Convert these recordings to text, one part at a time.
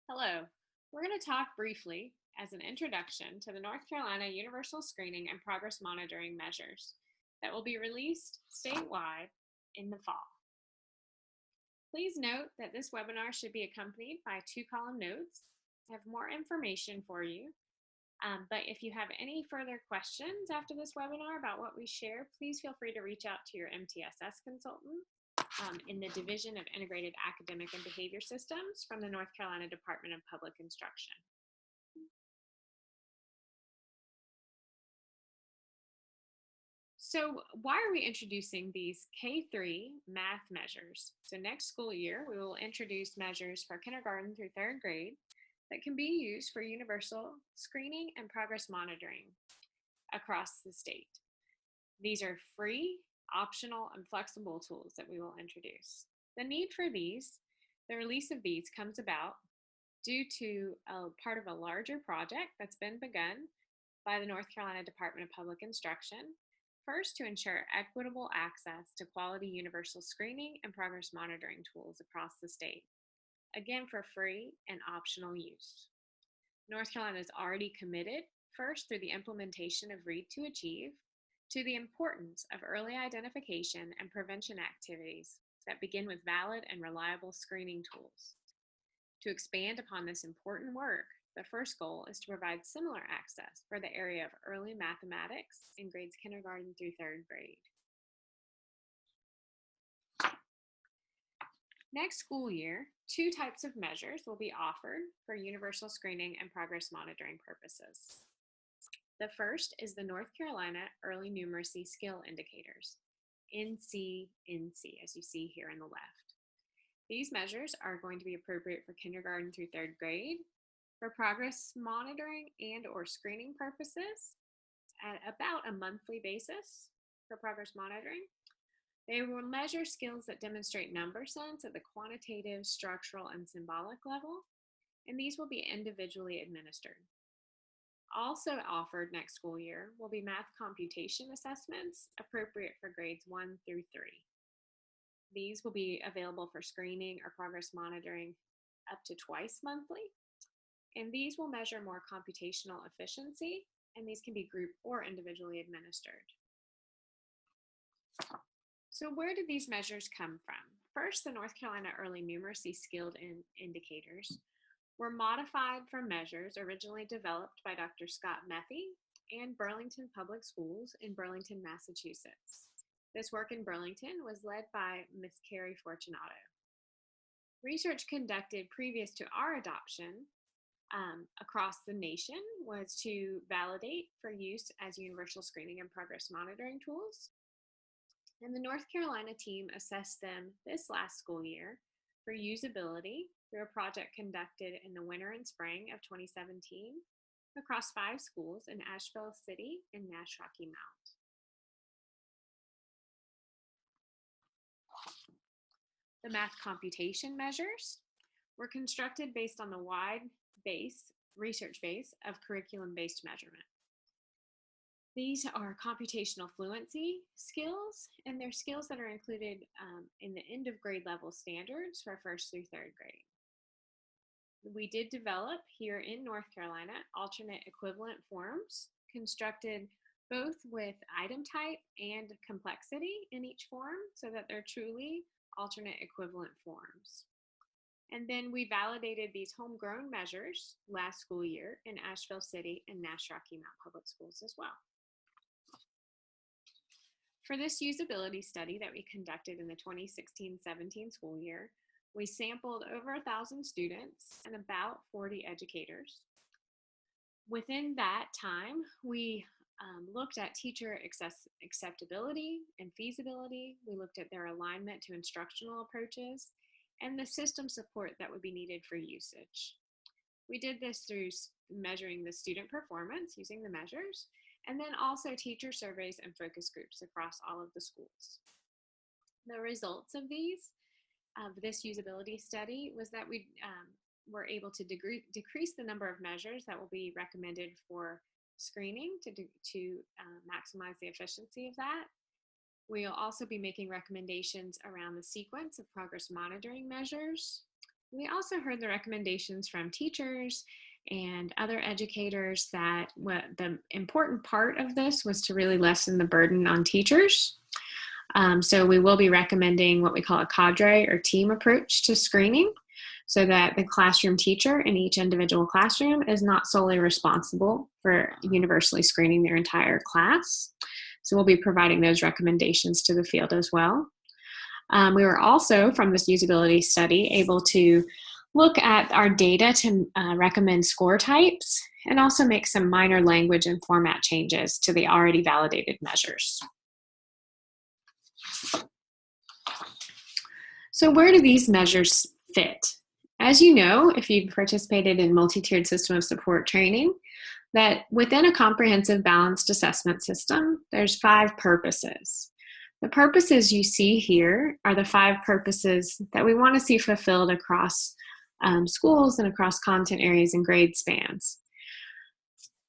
Hello. We're going to talk briefly as an introduction to the North Carolina Universal Screening and Progress Monitoring measures that will be released statewide in the fall. Please note that this webinar should be accompanied by 2-column notes. I have more information for you, but if you have any further questions after this webinar about what we share, please feel free to reach out to your MTSS consultant in the Division of Integrated Academic and Behavior Systems from the North Carolina Department of Public Instruction. So why are we introducing these K-3 math measures? So next school year, we will introduce measures for kindergarten through 3rd grade that can be used for universal screening and progress monitoring across the state. These are free, optional, and flexible tools that we will introduce. The need for these, the release of these comes about due to a part of a larger project that's been begun by the North Carolina Department of Public Instruction. First, to ensure equitable access to quality universal screening and progress monitoring tools across the state, again for free and optional use. North Carolina is already committed, first through the implementation of Read to Achieve, to the importance of early identification and prevention activities that begin with valid and reliable screening tools. To expand upon this important work, the first goal is to provide similar access for the area of early mathematics in grades kindergarten through 3rd grade. Next school year, 2 types of measures will be offered for universal screening and progress monitoring purposes. The first is the North Carolina Early Numeracy Skill Indicators, NCNC, as you see here on the left. These measures are going to be appropriate for kindergarten through 3rd grade, for progress monitoring and or screening purposes at about a monthly basis for progress monitoring. They will measure skills that demonstrate number sense at the quantitative, structural, and symbolic level, and these will be individually administered. Also offered next school year will be math computation assessments appropriate for grades 1 through 3. These will be available for screening or progress monitoring up to twice monthly. And these will measure more computational efficiency, and these can be group or individually administered. So where did these measures come from? First, the North Carolina Early Numeracy Skilled Indicators were modified from measures originally developed by Dr. Scott Metheny and Burlington Public Schools in Burlington, Massachusetts. This work in Burlington was led by Ms. Carrie Fortunato. Research conducted previous to our adoption across the nation was to validate for use as universal screening and progress monitoring tools. And the North Carolina team assessed them this last school year for usability through a project conducted in the winter and spring of 2017 across 5 schools in Asheville City and Nash Rocky Mount. The math computation measures were constructed based on the wide research base of curriculum-based measurement. These are computational fluency skills, and they're skills that are included in the end of grade level standards for 1st through 3rd grade. We did develop here in North Carolina alternate equivalent forms constructed both with item type and complexity in each form so that they're truly alternate equivalent forms. And then we validated these homegrown measures last school year in Asheville City and Nash Rocky Mount Public Schools as well. For this usability study that we conducted in the 2016-17 school year, we sampled over 1,000 students and about 40 educators. Within that time, we looked at teacher acceptability and feasibility. We looked at their alignment to instructional approaches and the system support that would be needed for usage. We did this through measuring the student performance using the measures, and then also teacher surveys and focus groups across all of the schools. The results of this usability study was that we were able to decrease the number of measures that will be recommended for screening to maximize the efficiency of that. We'll also be making recommendations around the sequence of progress monitoring measures We also heard the recommendations from teachers and other educators that what the important part of this was to really lessen the burden on teachers. So we will be recommending what we call a cadre or team approach to screening, so that the classroom teacher in each individual classroom is not solely responsible for universally screening their entire class. So we'll be providing those recommendations to the field as well. We were also, from this usability study, able to look at our data to recommend score types and also make some minor language and format changes to the already validated measures. So where do these measures fit? As you know, if you've participated in multi-tiered system of support training, that within a comprehensive balanced assessment system, there's 5 purposes. The purposes you see here are the 5 purposes that we want to see fulfilled across schools and across content areas and grade spans.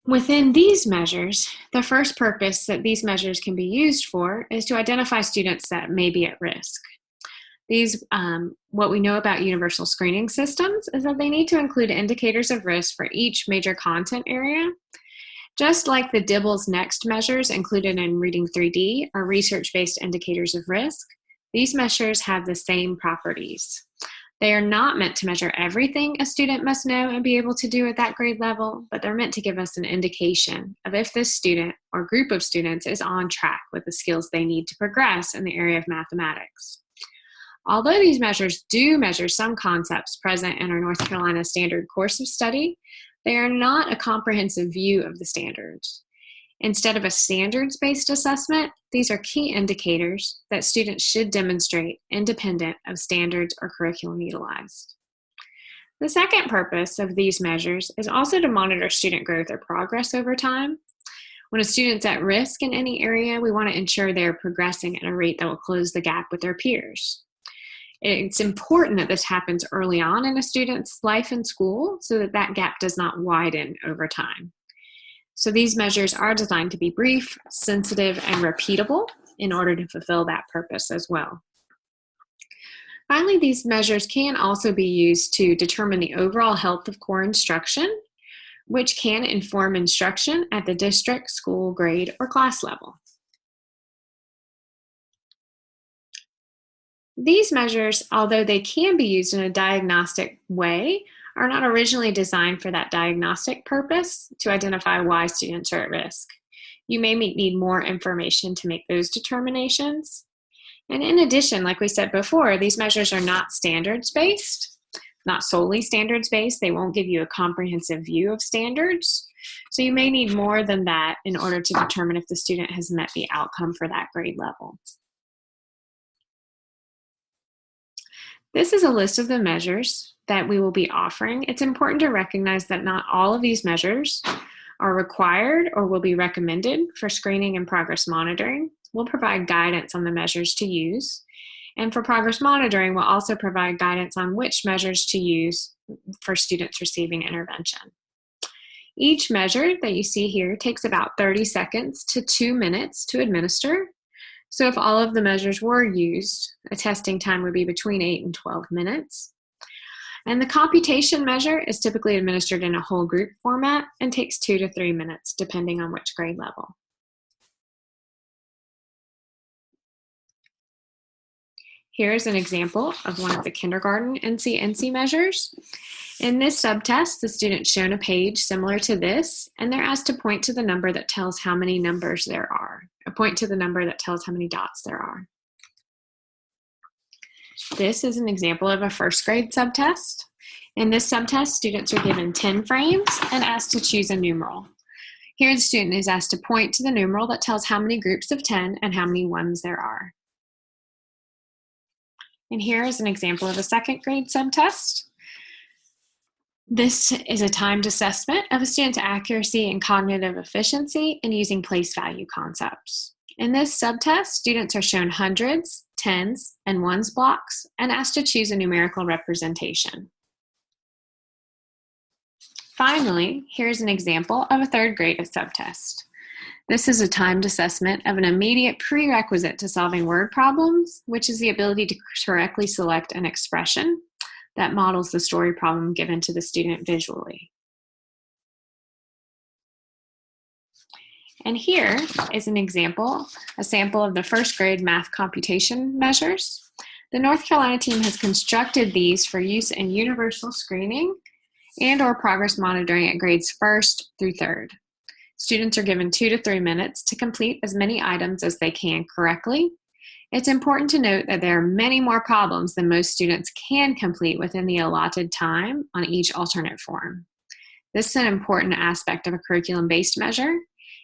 Within these measures, the first purpose that these measures can be used for is to identify students that may be at risk. These, what we know about universal screening systems is that they need to include indicators of risk for each major content area. Just like the DIBELS Next measures included in Reading 3D are research-based indicators of risk, these measures have the same properties. They are not meant to measure everything a student must know and be able to do at that grade level, but they're meant to give us an indication of if this student or group of students is on track with the skills they need to progress in the area of mathematics. Although these measures do measure some concepts present in our North Carolina Standard Course of Study, they are not a comprehensive view of the standards. Instead of a standards-based assessment, these are key indicators that students should demonstrate independent of standards or curriculum utilized. The second purpose of these measures is also to monitor student growth or progress over time. When a student's at risk in any area, we want to ensure they're progressing at a rate that will close the gap with their peers. It's important that this happens early on in a student's life in school so that that gap does not widen over time. So these measures are designed to be brief, sensitive, and repeatable in order to fulfill that purpose as well. Finally, these measures can also be used to determine the overall health of core instruction, which can inform instruction at the district, school, grade, or class level. These measures, although they can be used in a diagnostic way, are not originally designed for that diagnostic purpose to identify why students are at risk. You may need more information to make those determinations. And in addition, like we said before, these measures are not standards-based, not solely standards-based. They won't give you a comprehensive view of standards. So you may need more than that in order to determine if the student has met the outcome for that grade level. This is a list of the measures that we will be offering. It's important to recognize that not all of these measures are required or will be recommended for screening and progress monitoring. We'll provide guidance on the measures to use. And for progress monitoring, we'll also provide guidance on which measures to use for students receiving intervention. Each measure that you see here takes about 30 seconds to 2 minutes to administer. So if all of the measures were used, a testing time would be between 8 and 12 minutes. And the computation measure is typically administered in a whole group format and takes 2 to 3 minutes, depending on which grade level. Here's an example of one of the kindergarten NC measures. In this subtest, the student's shown a page similar to this, and they're asked to point to the number that tells how many numbers there are, or point to the number that tells how many dots there are. This is an example of a first grade subtest. In this subtest, students are given 10 frames and asked to choose a numeral. Here, the student is asked to point to the numeral that tells how many groups of 10 and how many ones there are. And here is an example of a second grade subtest. This is a timed assessment of a student's accuracy and cognitive efficiency in using place value concepts. In this subtest, students are shown hundreds, tens, and ones blocks and asked to choose a numerical representation. Finally, here's an example of a third grade subtest. This is a timed assessment of an immediate prerequisite to solving word problems, which is the ability to correctly select an expression. that models the story problem given to the student visually. And here is an example, a sample of the first grade math computation measures. The North Carolina team has constructed these for use in universal screening and/or progress monitoring at grades 1st through 3rd. Students are given 2 to 3 minutes to complete as many items as they can correctly. It's important to note that there are many more problems than most students can complete within the allotted time on each alternate form. This is an important aspect of a curriculum-based measure.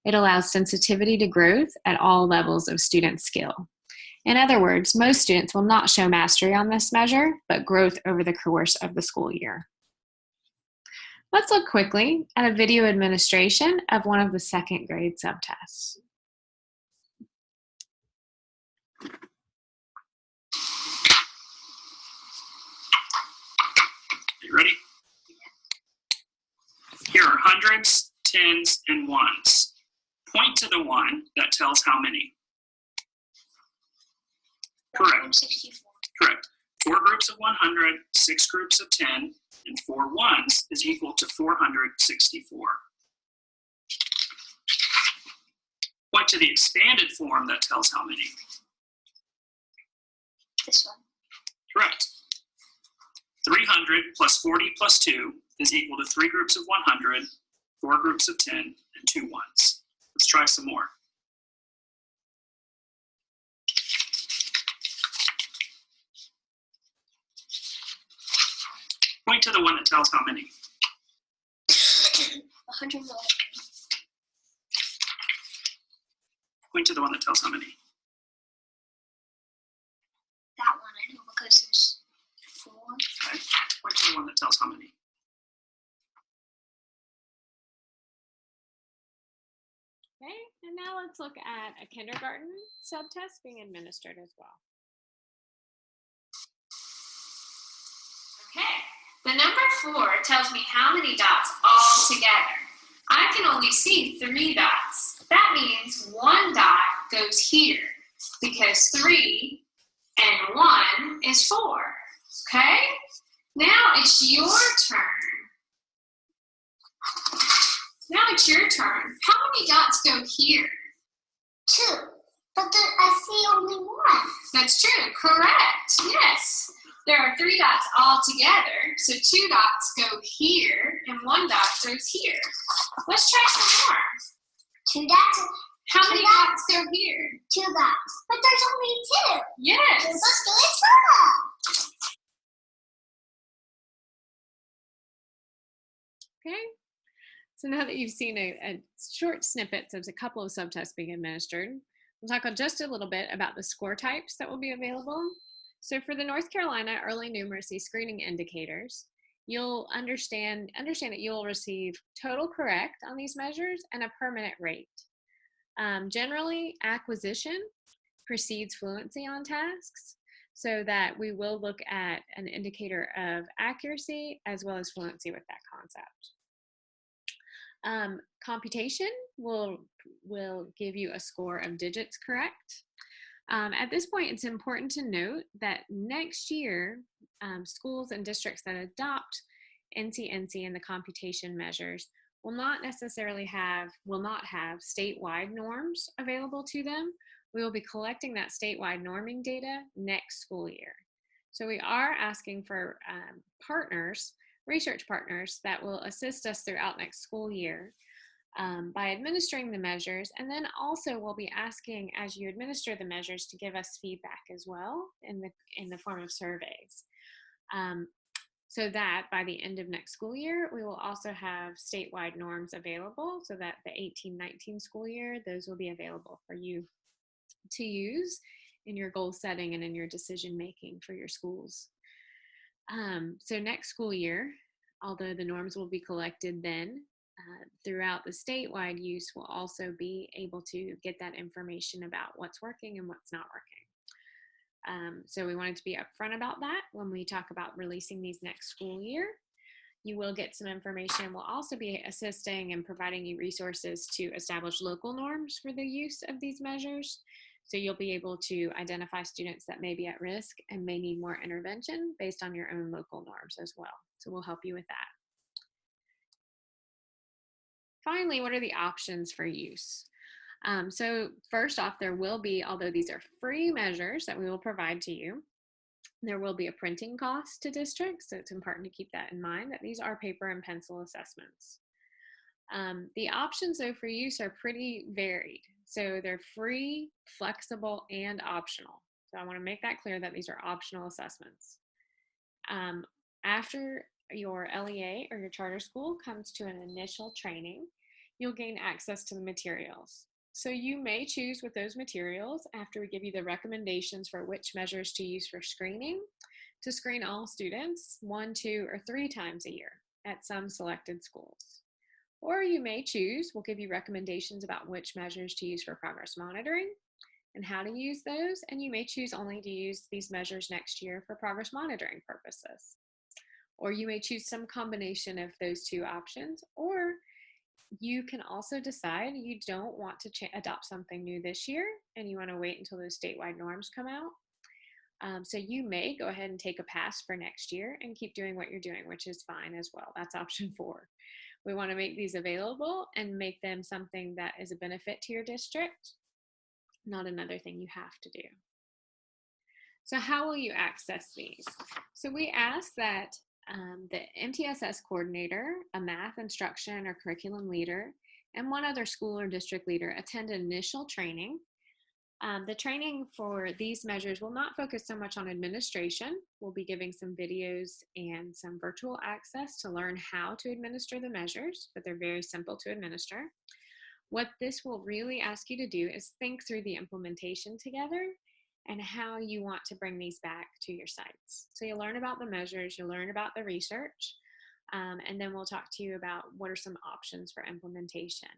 It allows sensitivity to growth at all levels of student skill. In other words, most students will not show mastery on this measure, but growth over the course of the school year. Let's look quickly at a video administration of one of the 2nd grade subtests. You ready? Here are hundreds, tens, and ones. Point to the one that tells how many. Correct. 64. Correct. 4 groups of 100, 6 groups of 10, and 4 ones is equal to 464. Point to the expanded form that tells how many. This one. Correct. 300 plus 40 plus 2 is equal to 3 groups of 100, 4 groups of 10, and 2 ones. Let's try some more. Point to the one that tells how many. 111. Point to the one that tells how many. That one I know because there's 4. Okay. Point to the one that tells how many. Okay, and now let's look at a kindergarten subtest being administered as well. Okay, the number 4 tells me how many dots all together. I can only see 3 dots. That means 1 dot goes here because 3 and 1 is 4. Okay, now it's your turn. Now it's your turn. How many dots go here? 2. But I see only 1. That's true. Correct. Yes. There are 3 dots all together. So 2 dots go here and 1 dot goes here. Let's try some more. 2 dots. How many dots go here? 2 dots. But there's only 2. Yes. Let's do it further. Okay. So now that you've seen a short snippets of a couple of subtests being administered, we'll talk just a little bit about the score types that will be available. So for the North Carolina Early Numeracy Screening Indicators, you'll understand that you'll receive total correct on these measures and a permanent rate. Generally, acquisition precedes fluency on tasks, so that we will look at an indicator of accuracy as well as fluency with that concept. Computation will give you a score of digits correct. At this point, it's important to note that next year, schools and districts that adopt NCNC and the computation measures will not have statewide norms available to them. We will be collecting that statewide norming data next school year. So we are asking for research partners that will assist us throughout next school year by administering the measures, and then also we'll be asking, as you administer the measures, to give us feedback as well in the form of surveys. So that by the end of next school year, we will also have statewide norms available, so that the 18-19 school year, those will be available for you to use in your goal setting and in your decision making for your schools. So next school year, although the norms will be collected then, throughout the statewide use, we'll also be able to get that information about what's working and what's not working. So we wanted to be upfront about that when we talk about releasing these next school year. You will get some information. We'll also be assisting and providing you resources to establish local norms for the use of these measures. So you'll be able to identify students that may be at risk and may need more intervention based on your own local norms as well. So we'll help you with that. Finally, what are the options for use? So first off, there will be, although these are free measures that we will provide to you, there will be a printing cost to districts. So it's important to keep that in mind that these are paper and pencil assessments. The options though for use are pretty varied. So they're free, flexible, and optional. So I want to make that clear that these are optional assessments. After your LEA or your charter school comes to an initial training, you'll gain access to the materials. So you may choose with those materials, after we give you the recommendations for which measures to use for screening, to screen all students 1, 2, or 3 times a year at some selected schools. Or you may choose, we'll give you recommendations about which measures to use for progress monitoring and how to use those, and you may choose only to use these measures next year for progress monitoring purposes. Or you may choose some combination of those 2 options, or you can also decide you don't want to adopt something new this year and you want to wait until those statewide norms come out. So you may go ahead and take a pass for next year and keep doing what you're doing, which is fine as well. That's option 4. We want to make these available and make them something that is a benefit to your district, not another thing you have to do. So how will you access these? So we ask that the MTSS coordinator, a math instruction or curriculum leader, and one other school or district leader attend initial training. The training for these measures will not focus so much on administration. We'll be giving some videos and some virtual access to learn how to administer the measures, but they're very simple to administer. What this will really ask you to do is think through the implementation together and how you want to bring these back to your sites. So you'll learn about the measures, you'll learn about the research, and then we'll talk to you about what are some options for implementation.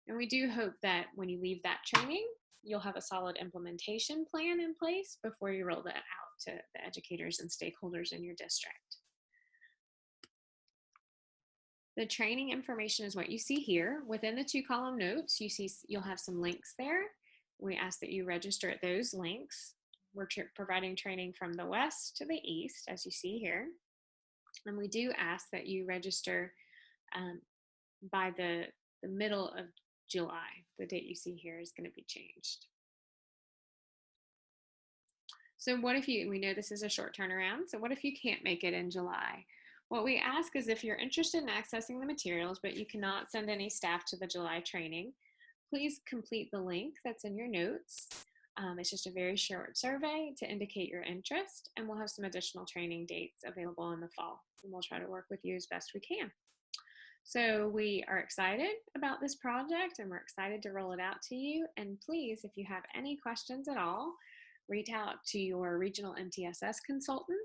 And we do hope that when you leave that training, you'll have a solid implementation plan in place before you roll that out to the educators and stakeholders in your district. The training information is what you see here. Within the 2-column notes, you'll have some links there. We ask that you register at those links. We're providing training from the west to the east, as you see here. And we do ask that you register by the middle of July. The date you see here is going to be changed. So what if we know this is a short turnaround, so what if you can't make it in July? What we ask is if you're interested in accessing the materials, but you cannot send any staff to the July training, please complete the link that's in your notes. It's just a very short survey to indicate your interest, and we'll have some additional training dates available in the fall, and we'll try to work with you as best we can. So we are excited about this project and we're excited to roll it out to you. And please, if you have any questions at all, reach out to your regional MTSS consultant